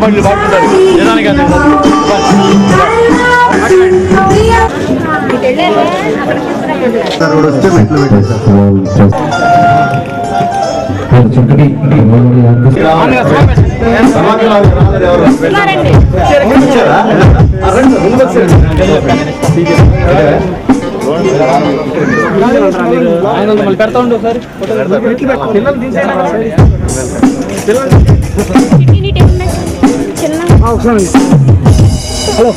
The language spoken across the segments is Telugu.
బండ్లు పట్టుకుంటారు నిజానికి అంతే మళ్ళీ పెడతా ఉండు ఒకసారి హలో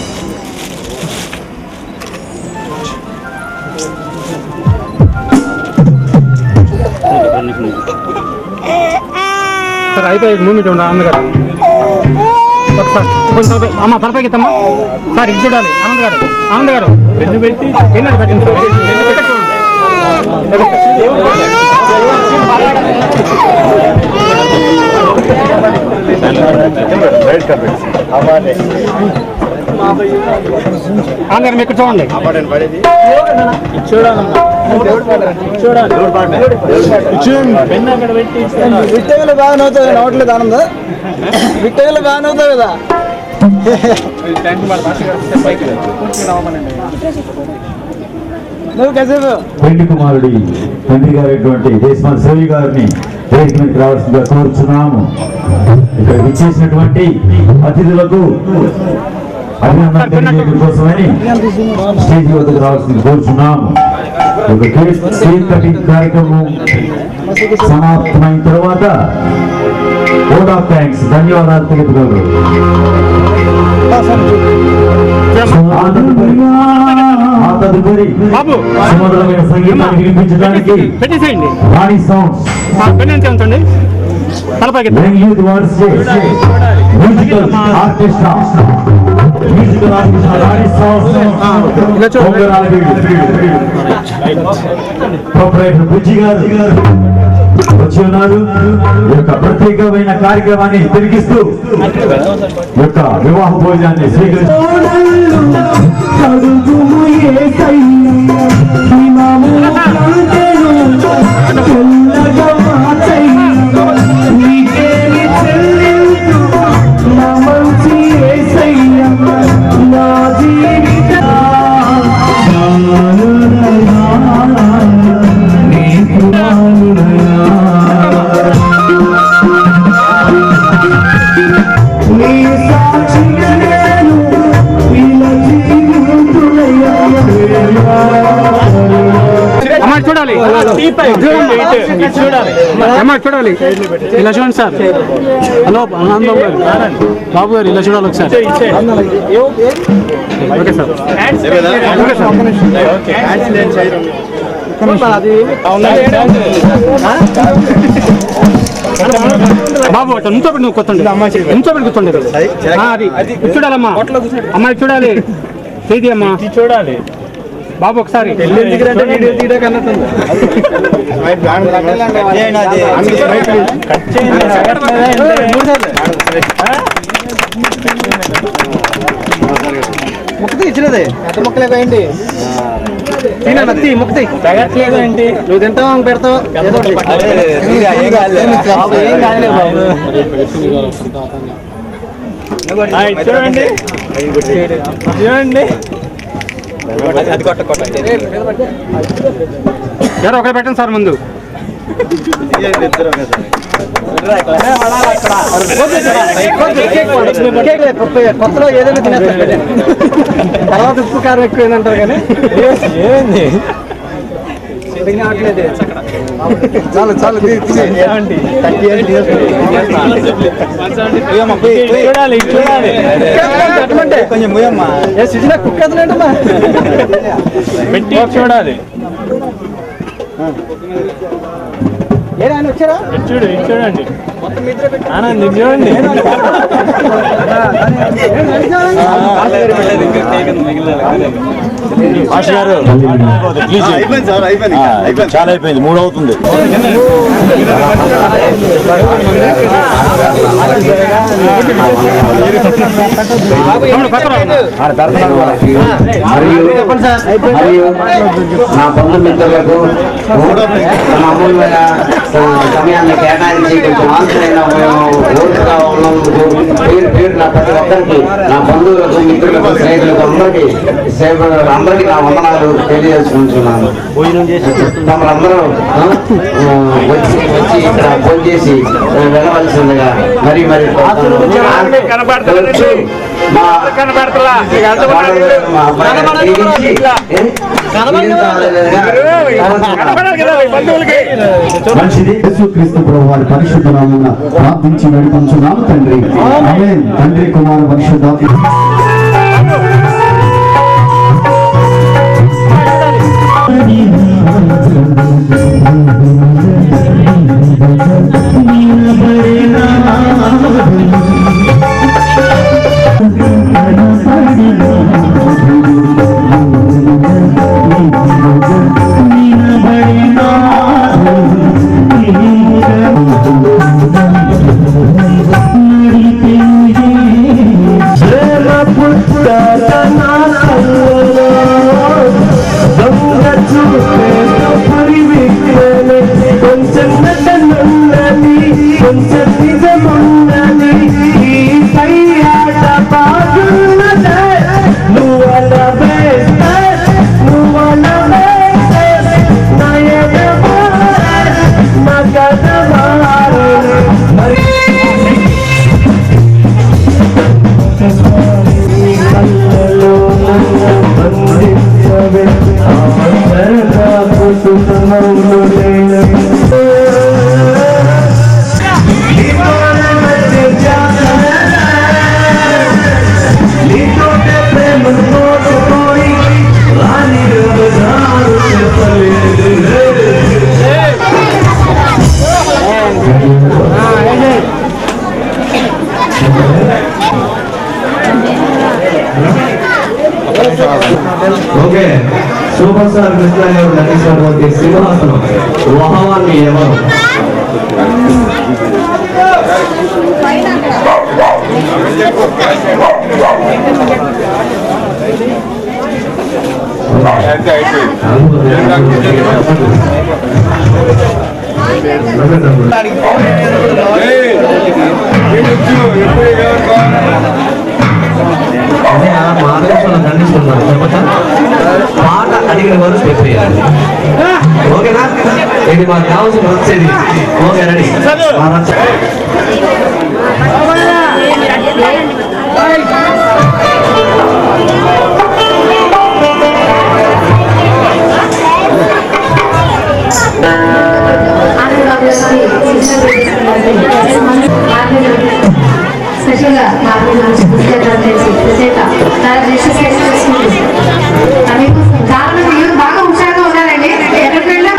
సార్ అయిపోయి మూమెంట్ ఉండ ఆనందగారు కొంచెం అమ్మ పరపైకి ఇస్తామ్మా సార్ ఇది చూడాలి ఆనంద్ గారు పెన్ను పెట్టి పెన్ను పెట్టండి ఆనంద్ ఇక్కడ చూడండి విట్టగలు బాగానే అవుతుంది నోట్లేదు ఆనంద విట్టగలు బాగానే అవుతావు కదా పెళ్లి కుమారుడి తండ్రి గారైనటువంటి దేశమాన్ సేవి గారిని వేదికకి రావాల్సిందిగా కోరుచున్నాము. ఇక్కడ విచ్చేసినటువంటి అతిథులకు అభినందన తెలియజేయడం కోసమని స్టేజ్ వద్దకు రావాల్సింది కోరుచున్నాము. కేక్ కటింగ్ కార్యక్రమం సమాప్తమైన తర్వాత కోడ్ ఆఫ్ థ్యాంక్స్ ధన్యవాదాలు తెలుపుగలరు. తదుపరి సుమధురమైన సంగీతాన్ని వినిపించడానికి రాణి సౌండ్స్ మ్యూజికల్ ఆర్కెస్ట్రా రాణి సౌండ్స్ ప్రొపరేటర్ బుజ్జి గారు వచ్చి ఉన్నారు. ఈ యొక్క ప్రత్యేకమైన కార్యక్రమాన్ని తిరిగిస్తూ యొక్క వివాహ భోజనాన్ని స్వీకరిస్తారు. చూడాలి ఇలా చూడండి సార్. హలో ఆనందం గారు బాబు గారు ఇలా చూడాలి ఒకసారి. ఓకే సార్ బాబు ఎంతో పెట్టి నువ్వు కొత్తండి ఎంతో పెట్టి కూర్చోండి. అది చూడాలమ్మా అమ్మాయి చూడాలి చేతి అమ్మా చూడాలి బాబు ఒకసారి ముక్తి ఇచ్చినదే ఎంత మొక్కలేక ఏంటి నత్తి ముక్తి తగట్లేదు ఏంటి నువ్వు తింటావు పెడతావు చూడండి చూడండి ఎవరు ఒకరు పెట్టండి సార్ ముందు. కొత్తలో ఏదైనా తినేస్తారు తర్వాత ఉప్పు కారం ఎక్కువైందంటారు కానీ చాలు చాలు చూడాలి చూడాలి కొంచెం కుక్క ఏంటమ్మా పెట్టి చూడాలి. ఆయన వచ్చారా చూడండి ఆనంద్ చూడండి చాలా అయిపోయింది 3 అవుతుంది. మరియు నా బంధుమిత్రులకు అమూల్యమైన సమయాన్ని కేటాయించి కొంచెం ఆన్సరైన ఓటుగా ఉన్నందుకు పేరు నా ప్రతి ఒక్కరికి, నా బంధువులకు, మిత్రులకు, స్నేహితులకు అందరికీ నా వందనాలు తెలియజేసుకుంటున్నాను. మమ్మల్ని అందరూ వచ్చి ఇక్కడ ఫోన్ చేసి వెళ్ళవలసిందిగా మరి మంచిది. యేసుక్రీస్తు ప్రభువు వారి పరిశుద్ధ నామమున ప్రార్థించి వేడుకొంచున్నాము తండ్రి. ఆమేన్. తండ్రి, కుమార, పరిశుద్ధాత్మ. ఓకే, సూపర్ స్టార్ కృష్ణ గారు నటించినటువంటి సింహాసనం వహవాన్ని ఎవరు? ఖండిస్తున్నాను చెప్పచ్చా? పాట అడిగిన వారు చెప్పేయాలి. ఓకేనా? ఇది మాకు కావాల్సిన వచ్చేది. Okay, ready. స్పెషల్గా చాలా మంది యూత్ బాగా హుషారుగా ఉన్నారండి. ఎక్కడికి వెళ్ళా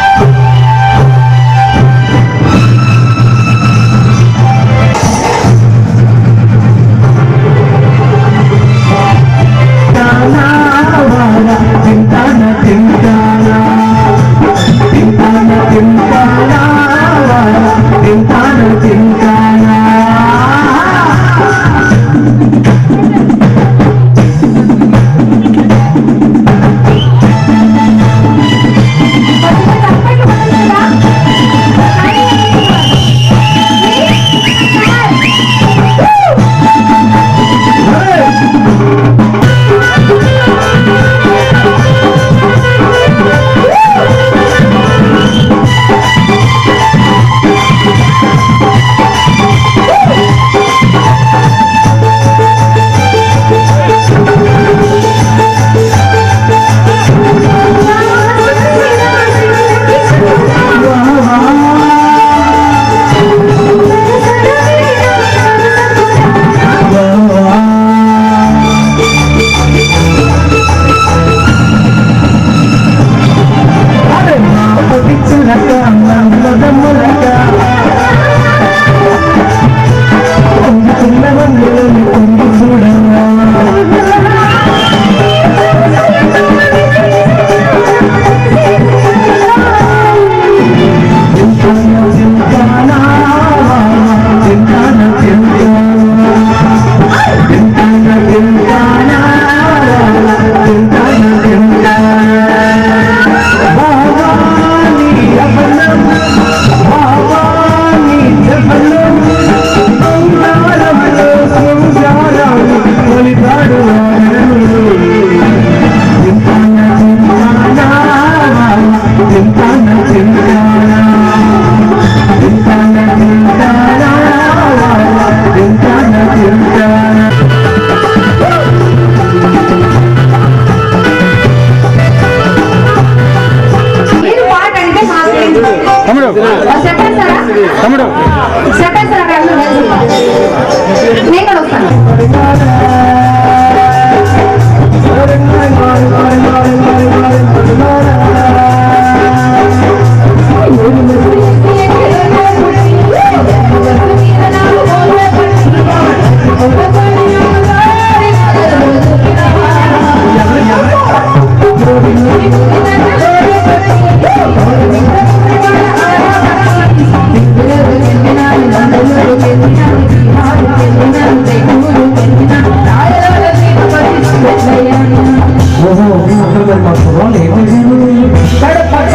మరి మా కుర్రోళ్ళు ఏం చేశారు?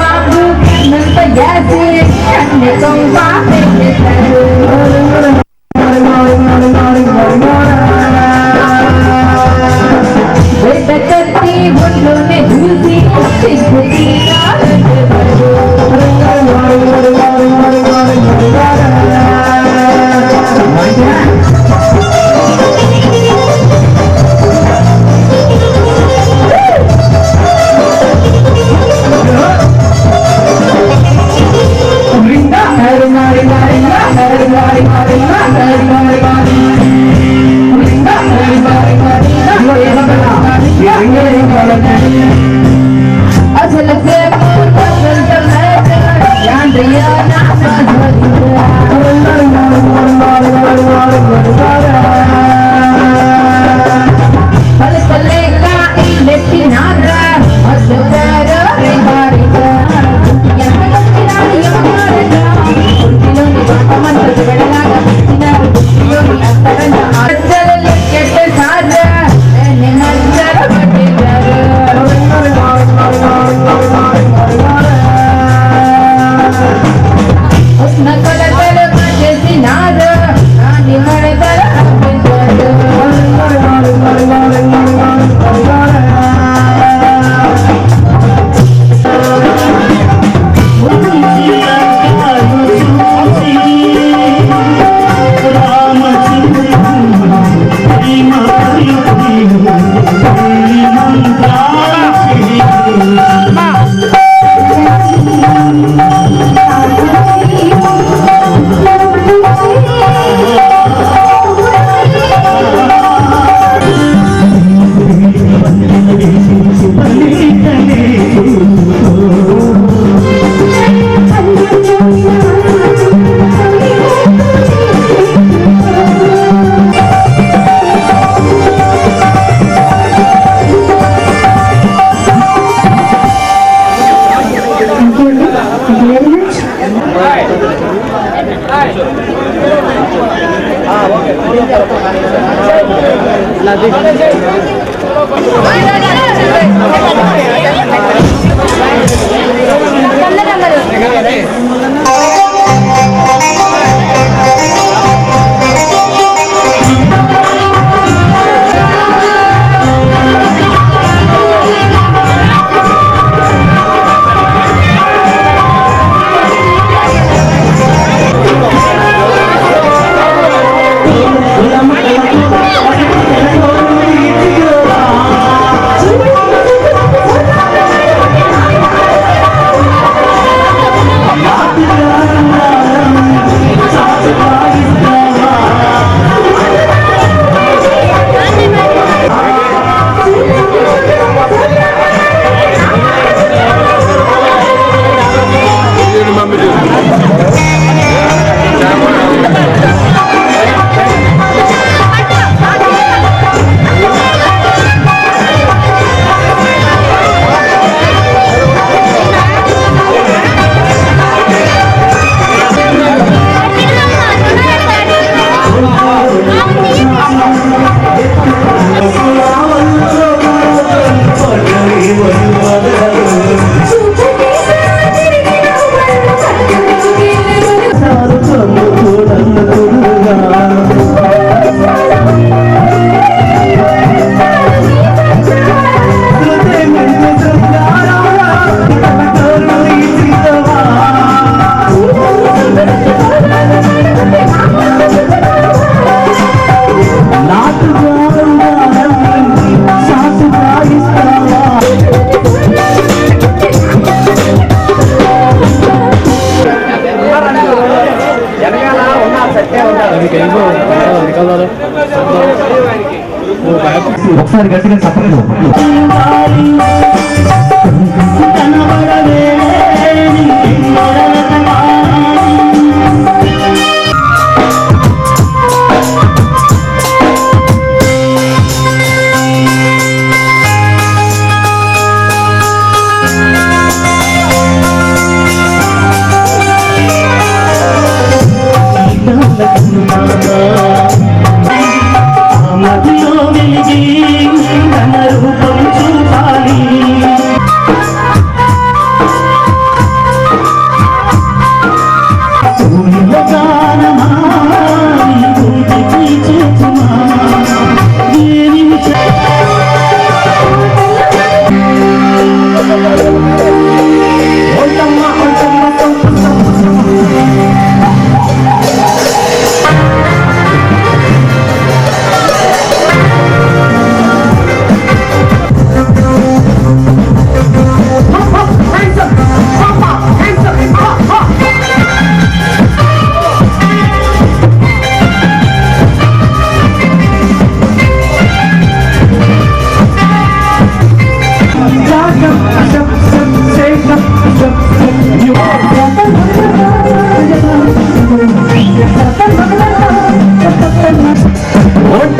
ఒకసారి గట్టిగా చెప్పలేదు. మదిలో వెలిగి తన రూపం చూపాలి.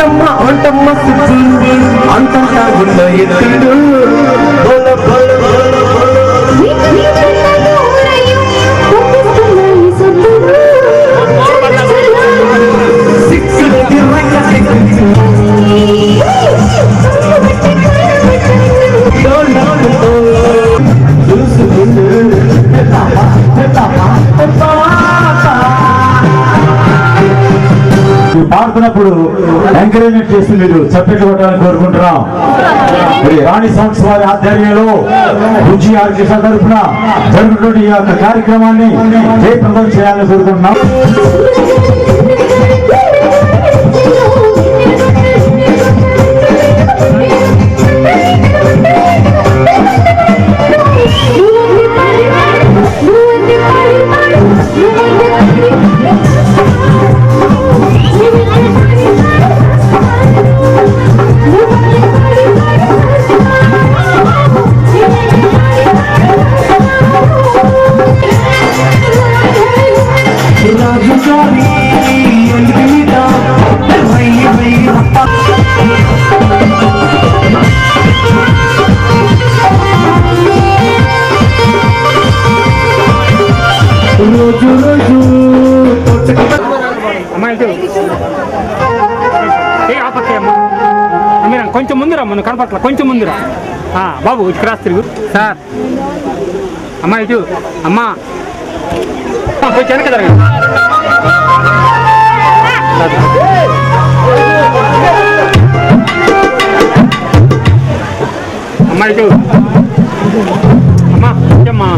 అంటమ్మ సిద్ధుంది అంతటా ఉన్న ఎత్తుడు బోల బోల బోల పాడుతున్నప్పుడు ఎంకరేజ్మెంట్ చేసి మీరు చప్పట్లు కొట్టాలని కోరుకుంటున్నాం. మరి రాణి సాంగ్స్ వారి ఆధ్వర్యంలో రుచి ఆర్కెస్ట్రా తరఫున జరుగుతున్న ఈ యొక్క కార్యక్రమాన్ని జయప్రదం చేయాలని కోరుకుంటున్నాం. కొంచెం ముందురా, మనం కనపట్ల కొంచెం ముందురా బాబు. ఇటు క్రాస్ తిరుగు సార్. అమ్మా ఇటు అమ్మా కొంచెం వెనక జరగండి. అమ్మా ఇటు అమ్మా అమ్మా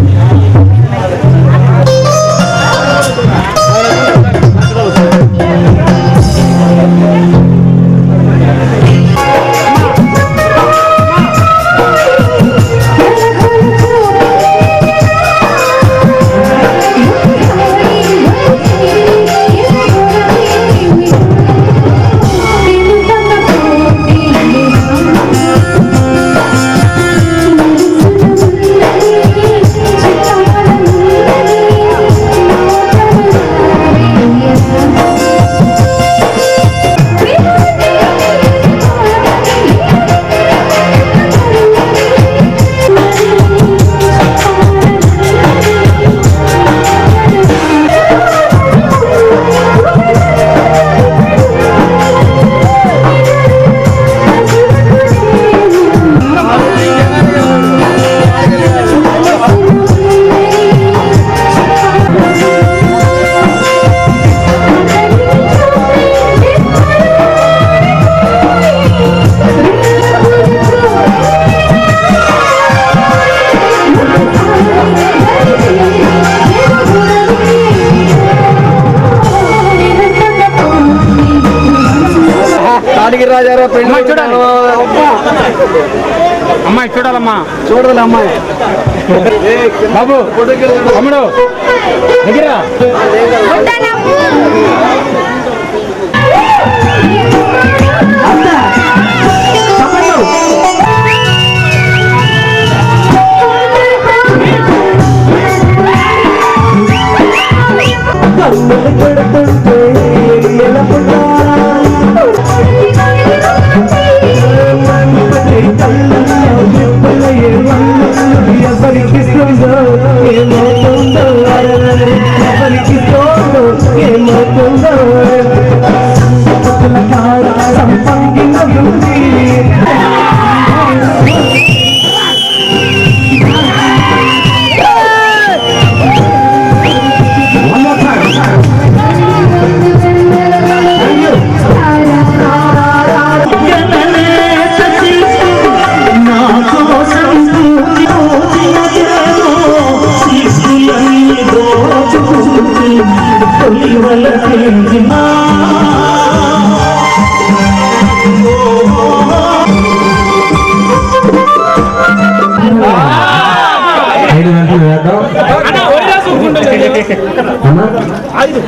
రాజారావు పెళ్లి చూడాలి. అమ్మాయి చూడాలమ్మా, చూడాలి అమ్మాయి. బాబు తమ్ముడు దగ్గర ఐదు